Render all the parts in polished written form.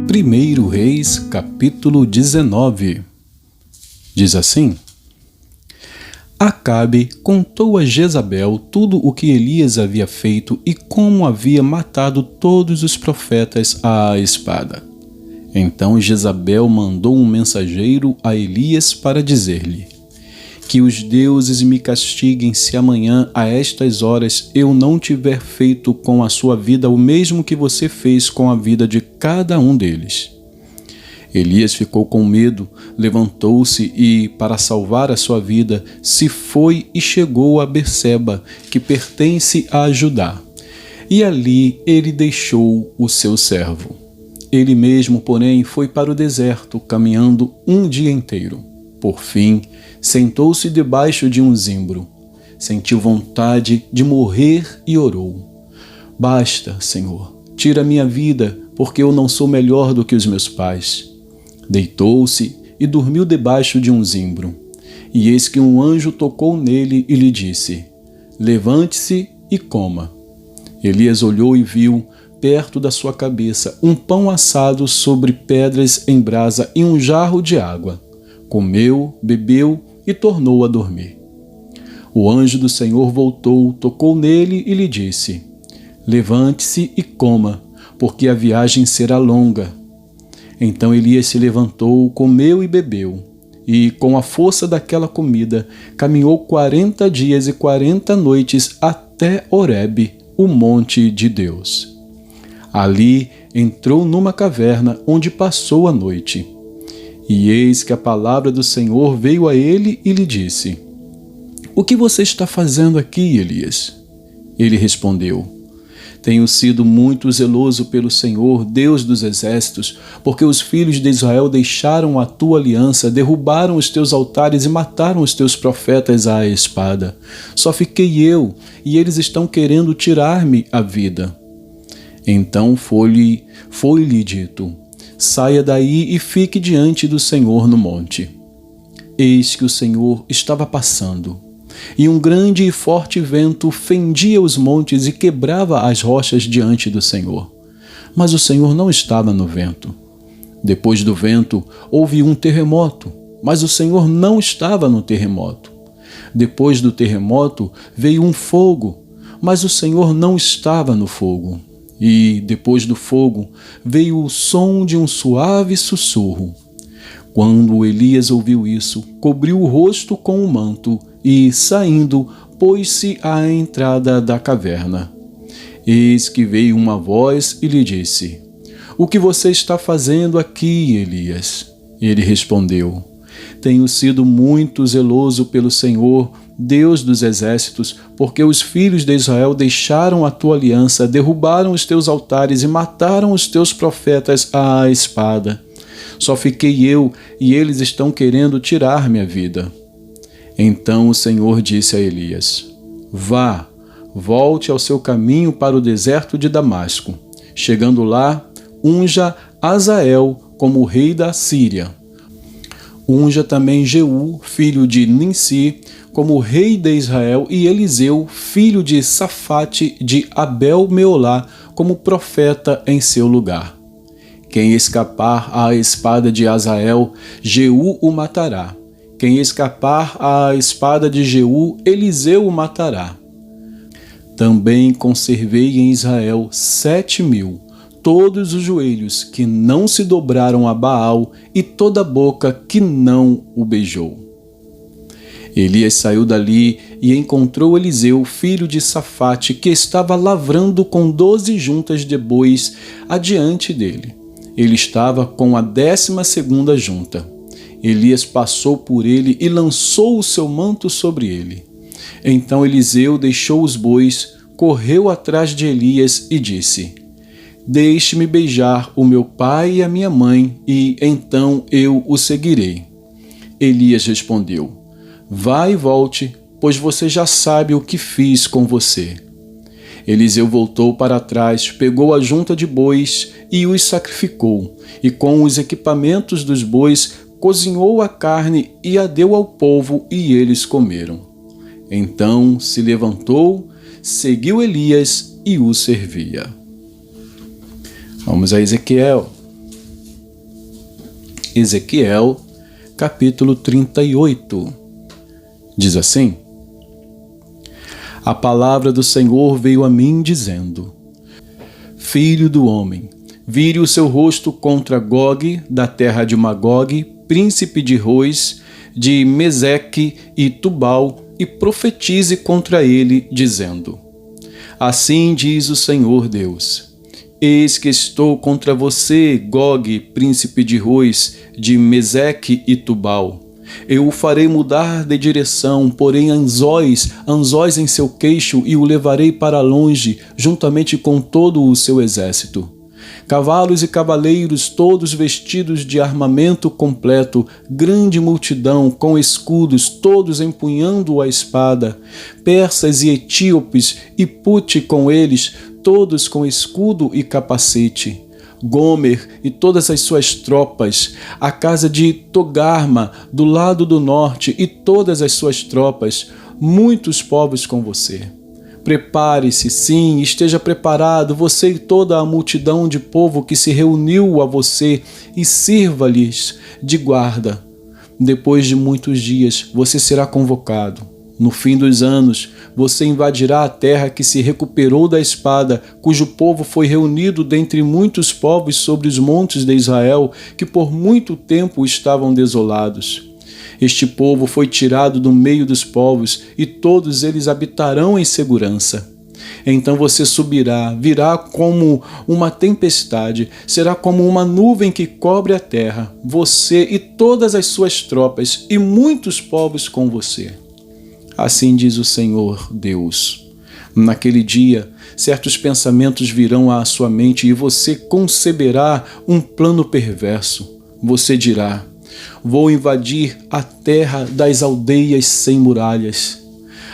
Primeiro Reis, capítulo 19. Diz assim: Acabe contou a Jezabel tudo o que Elias havia feito e como havia matado todos os profetas à espada. Então Jezabel mandou um mensageiro a Elias para dizer-lhe: Que os deuses me castiguem se amanhã a estas horas eu não tiver feito com a sua vida o mesmo que você fez com a vida de cada um deles. Elias ficou com medo, levantou-se e, para salvar a sua vida, se foi e chegou a Berseba, que pertence a Judá. E ali ele deixou o seu servo. Ele mesmo, porém, foi para o deserto, caminhando um dia inteiro. Por fim, sentou-se debaixo de um zimbro. Sentiu vontade de morrer e orou: Basta, Senhor, tira minha vida, porque eu não sou melhor do que os meus pais. Deitou-se e dormiu debaixo de um zimbro. E eis que um anjo tocou nele e lhe disse: Levante-se e coma. Elias olhou e viu, perto da sua cabeça, um pão assado sobre pedras em brasa e um jarro de água. Comeu, bebeu e tornou a dormir. O anjo do Senhor voltou, tocou nele e lhe disse: Levante-se e coma, porque a viagem será longa. Então Elias se levantou, comeu e bebeu, e com a força daquela comida caminhou 40 dias e 40 noites até Horebe, o monte de Deus. Ali entrou numa caverna onde passou a noite. E eis que a palavra do Senhor veio a ele e lhe disse: O que você está fazendo aqui, Elias? Ele respondeu: Tenho sido muito zeloso pelo Senhor, Deus dos exércitos, porque os filhos de Israel deixaram a tua aliança, derrubaram os teus altares e mataram os teus profetas à espada. Só fiquei eu, e eles estão querendo tirar-me a vida. Então foi-lhe dito: Saia daí e fique diante do Senhor no monte. Eis que o Senhor estava passando, e um grande e forte vento fendia os montes e quebrava as rochas diante do Senhor. Mas o Senhor não estava no vento. Depois do vento houve um terremoto, mas o Senhor não estava no terremoto. Depois do terremoto veio um fogo, mas o Senhor não estava no fogo. E depois do fogo veio o som de um suave sussurro. Quando Elias ouviu isso, cobriu o rosto com o manto e, saindo, pôs-se à entrada da caverna. Eis que veio uma voz e lhe disse: O que você está fazendo aqui, Elias? Ele respondeu: Tenho sido muito zeloso pelo Senhor, Deus dos exércitos, porque os filhos de Israel deixaram a tua aliança, derrubaram os teus altares e mataram os teus profetas à espada. Só fiquei eu, e eles estão querendo tirar-me a vida. Então o Senhor disse a Elias: Vá, volte ao seu caminho para o deserto de Damasco. Chegando lá, unja Azael como rei da Síria. Unja também Jeú, filho de Ninsi, como rei de Israel, e Eliseu, filho de Safate de Abel-Meolá, como profeta em seu lugar. Quem escapar à espada de Azael, Jeú o matará. Quem escapar à espada de Jeú, Eliseu o matará. Também conservei em Israel 7.000, todos os joelhos que não se dobraram a Baal e toda a boca que não o beijou. Elias saiu dali e encontrou Eliseu, filho de Safate, que estava lavrando com 12 juntas de bois adiante dele. Ele estava com a 12ª junta. Elias passou por ele e lançou o seu manto sobre ele. Então Eliseu deixou os bois, correu atrás de Elias e disse: Deixe-me beijar o meu pai e a minha mãe, e então eu o seguirei. Elias respondeu: Vá e volte, pois você já sabe o que fiz com você. Eliseu voltou para trás, pegou a junta de bois e os sacrificou, e com os equipamentos dos bois cozinhou a carne e a deu ao povo, e eles comeram. Então se levantou, seguiu Elias e o servia. Vamos a Ezequiel. Ezequiel, capítulo 38. Diz assim: A palavra do Senhor veio a mim, dizendo: Filho do homem, vire o seu rosto contra Gog, da terra de Magog, príncipe de Rois, de Meseque e Tubal, e profetize contra ele, dizendo: Assim diz o Senhor Deus: Eis que estou contra você, Gog, príncipe de Rois, de Meseque e Tubal. Eu o farei mudar de direção, porém anzóis em seu queixo, e o levarei para longe, juntamente com todo o seu exército. Cavalos e cavaleiros, todos vestidos de armamento completo, grande multidão, com escudos, todos empunhando a espada, persas e etíopes, e Pute com eles, todos com escudo e capacete. Gomer e todas as suas tropas, a casa de Togarma, do lado do norte, e todas as suas tropas, muitos povos com você. Prepare-se, sim, esteja preparado, você e toda a multidão de povo que se reuniu a você, e sirva-lhes de guarda. Depois de muitos dias, você será convocado. No fim dos anos, você invadirá a terra que se recuperou da espada, cujo povo foi reunido dentre muitos povos sobre os montes de Israel, que por muito tempo estavam desolados. Este povo foi tirado do meio dos povos, e todos eles habitarão em segurança. Então você subirá, virá como uma tempestade, será como uma nuvem que cobre a terra, você e todas as suas tropas, e muitos povos com você. Assim diz o Senhor Deus. Naquele dia, certos pensamentos virão à sua mente, e você conceberá um plano perverso. Você dirá: Vou invadir a terra das aldeias sem muralhas.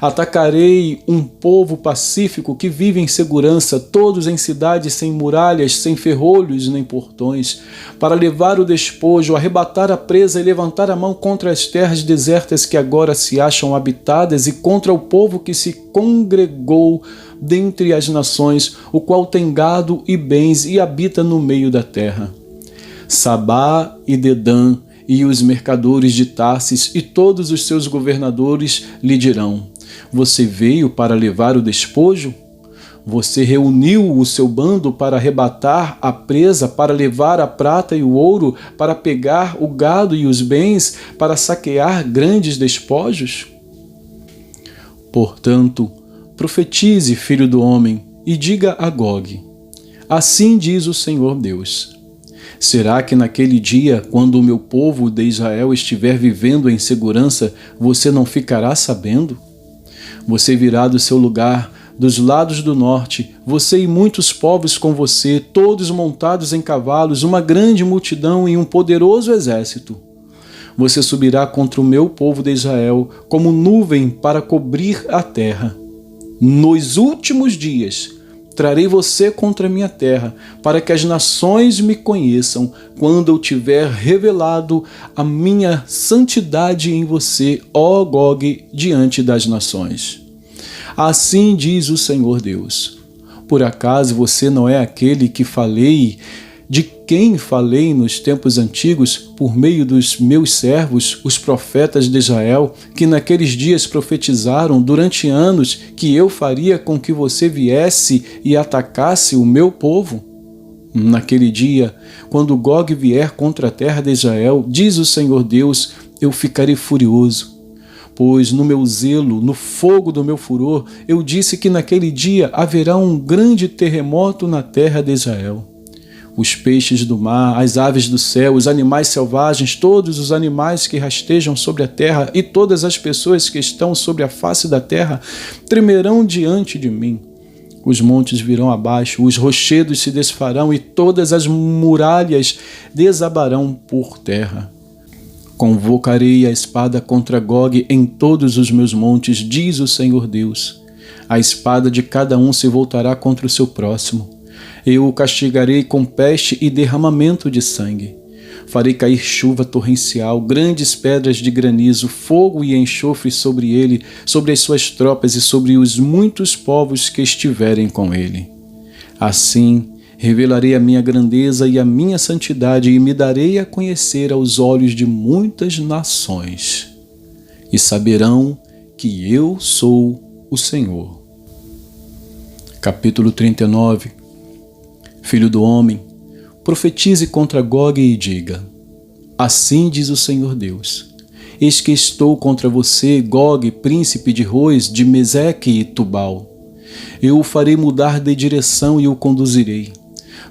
Atacarei um povo pacífico que vive em segurança, todos em cidades sem muralhas, sem ferrolhos nem portões, para levar o despojo, arrebatar a presa e levantar a mão contra as terras desertas que agora se acham habitadas, e contra o povo que se congregou dentre as nações, o qual tem gado e bens e habita no meio da terra. Sabá e Dedã e os mercadores de Tarsis e todos os seus governadores lhe dirão: Você veio para levar o despojo? Você reuniu o seu bando para arrebatar a presa, para levar a prata e o ouro, para pegar o gado e os bens, para saquear grandes despojos? Portanto, profetize, filho do homem, e diga a Gog: Assim diz o Senhor Deus: Será que naquele dia, quando o meu povo de Israel estiver vivendo em segurança, você não ficará sabendo? Você virá do seu lugar, dos lados do norte, você e muitos povos com você, todos montados em cavalos, uma grande multidão e um poderoso exército. Você subirá contra o meu povo de Israel, como nuvem para cobrir a terra. Nos últimos dias, trarei você contra a minha terra, para que as nações me conheçam, quando eu tiver revelado a minha santidade em você, ó Gog, diante das nações. Assim diz o Senhor Deus: Por acaso você não é aquele que falei, de quem falei nos tempos antigos, por meio dos meus servos, os profetas de Israel, que naqueles dias profetizaram durante anos que eu faria com que você viesse e atacasse o meu povo? Naquele dia, quando Gog vier contra a terra de Israel, diz o Senhor Deus, eu ficarei furioso. Pois no meu zelo, no fogo do meu furor, eu disse que naquele dia haverá um grande terremoto na terra de Israel. Os peixes do mar, as aves do céu, os animais selvagens, todos os animais que rastejam sobre a terra e todas as pessoas que estão sobre a face da terra tremerão diante de mim. Os montes virão abaixo, os rochedos se desfarão e todas as muralhas desabarão por terra. Convocarei a espada contra Gog em todos os meus montes, diz o Senhor Deus. A espada de cada um se voltará contra o seu próximo. Eu o castigarei com peste e derramamento de sangue. Farei cair chuva torrencial, grandes pedras de granizo, fogo e enxofre sobre ele, sobre as suas tropas e sobre os muitos povos que estiverem com ele. Assim, revelarei a minha grandeza e a minha santidade e me darei a conhecer aos olhos de muitas nações. E saberão que eu sou o Senhor. Capítulo 39. Filho do homem, profetize contra Gog e diga: assim diz o Senhor Deus: eis que estou contra você, Gog, príncipe de Rois, de Meseque e Tubal. Eu o farei mudar de direção e o conduzirei.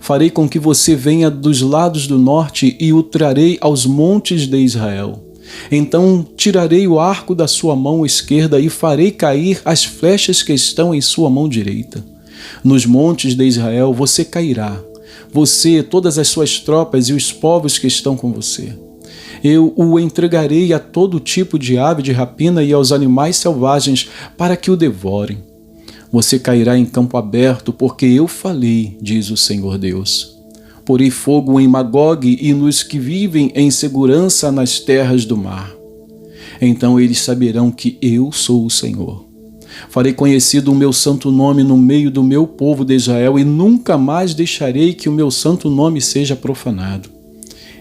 Farei com que você venha dos lados do norte e o trarei aos montes de Israel. Então tirarei o arco da sua mão esquerda e farei cair as flechas que estão em sua mão direita. Nos montes de Israel você cairá, você, todas as suas tropas e os povos que estão com você. Eu o entregarei a todo tipo de ave de rapina e aos animais selvagens para que o devorem. Você cairá em campo aberto, porque eu falei, diz o Senhor Deus. Porei fogo em Magog e nos que vivem em segurança nas terras do mar. Então eles saberão que eu sou o Senhor. Farei conhecido o meu santo nome no meio do meu povo de Israel e nunca mais deixarei que o meu santo nome seja profanado.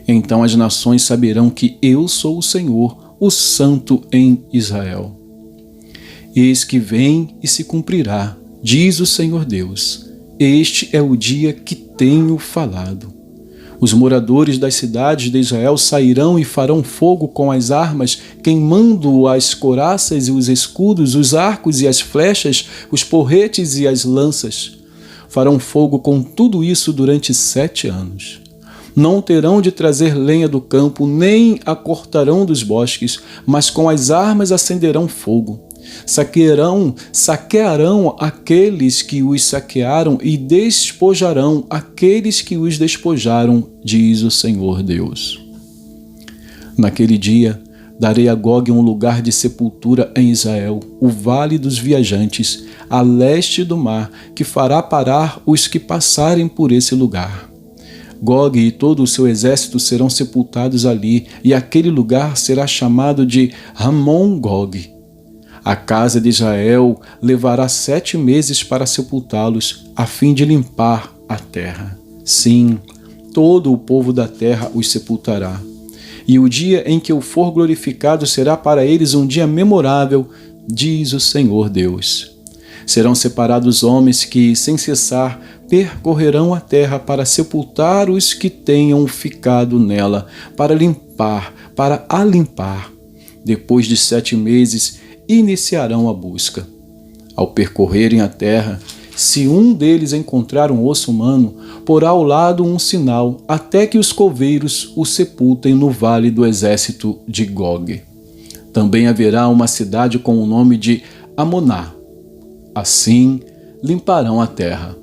Então as nações saberão que eu sou o Senhor, o Santo em Israel. Eis que vem e se cumprirá, diz o Senhor Deus. Este é o dia que tenho falado. Os moradores das cidades de Israel sairão e farão fogo com as armas, queimando as couraças e os escudos, os arcos e as flechas, os porretes e as lanças. Farão fogo com tudo isso durante 7 anos. Não terão de trazer lenha do campo, nem a cortarão dos bosques, mas com as armas acenderão fogo. Saquearão aqueles que os saquearam e despojarão aqueles que os despojaram, diz o Senhor Deus. Naquele dia, darei a Gog um lugar de sepultura em Israel, o vale dos viajantes, a leste do mar, que fará parar os que passarem por esse lugar. Gog e todo o seu exército serão sepultados ali, e aquele lugar será chamado de Ramon-Gog. A casa de Israel levará 7 meses para sepultá-los, a fim de limpar a terra. Sim, todo o povo da terra os sepultará. E o dia em que eu for glorificado será para eles um dia memorável, diz o Senhor Deus. Serão separados homens que, sem cessar, percorrerão a terra para sepultar os que tenham ficado nela, para a limpar. Depois de 7 meses, iniciarão a busca. Ao percorrerem a terra, se um deles encontrar um osso humano, porá ao lado um sinal, até que os coveiros o sepultem no vale do exército de Gog. Também haverá uma cidade com o nome de Amoná. Assim limparão a terra.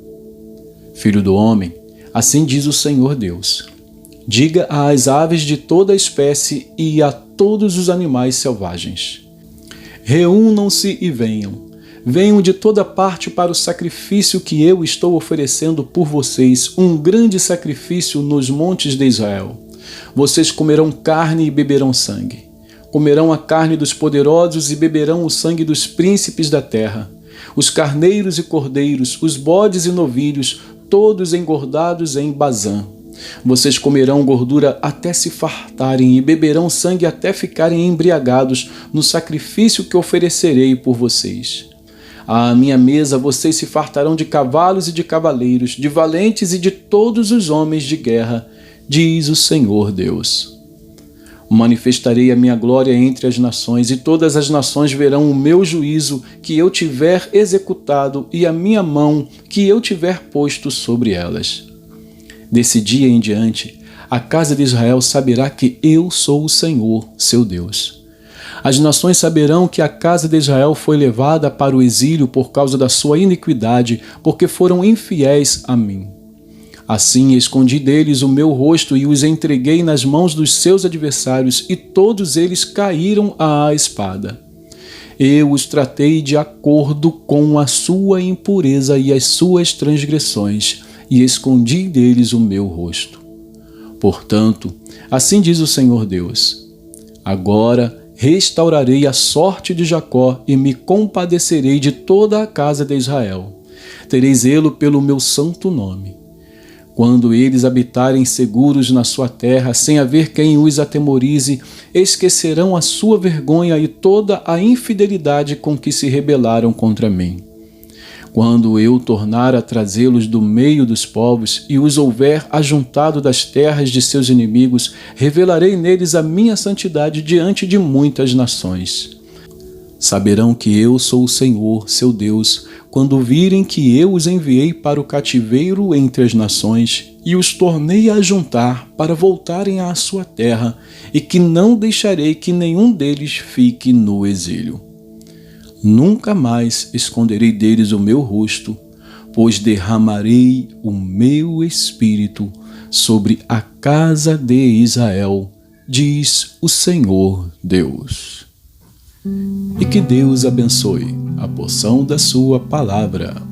Filho do homem, assim diz o Senhor Deus: diga às aves de toda espécie e a todos os animais selvagens: reúnam-se e venham. Venham de toda parte para o sacrifício que eu estou oferecendo por vocês, um grande sacrifício nos montes de Israel. Vocês comerão carne e beberão sangue. Comerão a carne dos poderosos e beberão o sangue dos príncipes da terra. Os carneiros e cordeiros, os bodes e novilhos, todos engordados em Bazã. Vocês comerão gordura até se fartarem e beberão sangue até ficarem embriagados no sacrifício que oferecerei por vocês. À minha mesa vocês se fartarão de cavalos e de cavaleiros, de valentes e de todos os homens de guerra, diz o Senhor Deus. Manifestarei a minha glória entre as nações, e todas as nações verão o meu juízo que eu tiver executado e a minha mão que eu tiver posto sobre elas. Desse dia em diante, a casa de Israel saberá que eu sou o Senhor, seu Deus. As nações saberão que a casa de Israel foi levada para o exílio por causa da sua iniquidade, porque foram infiéis a mim. Assim escondi deles o meu rosto e os entreguei nas mãos dos seus adversários, e todos eles caíram à espada. Eu os tratei de acordo com a sua impureza e as suas transgressões, e escondi deles o meu rosto. Portanto, assim diz o Senhor Deus: agora restaurarei a sorte de Jacó e me compadecerei de toda a casa de Israel. Terei zelo pelo meu santo nome. Quando eles habitarem seguros na sua terra, sem haver quem os atemorize, esquecerão a sua vergonha e toda a infidelidade com que se rebelaram contra mim. Quando eu tornar a trazê-los do meio dos povos e os houver ajuntado das terras de seus inimigos, revelarei neles a minha santidade diante de muitas nações. Saberão que eu sou o Senhor, seu Deus, quando virem que eu os enviei para o cativeiro entre as nações e os tornei a ajuntar para voltarem à sua terra, e que não deixarei que nenhum deles fique no exílio. Nunca mais esconderei deles o meu rosto, pois derramarei o meu espírito sobre a casa de Israel, diz o Senhor Deus. E que Deus abençoe a porção da sua palavra.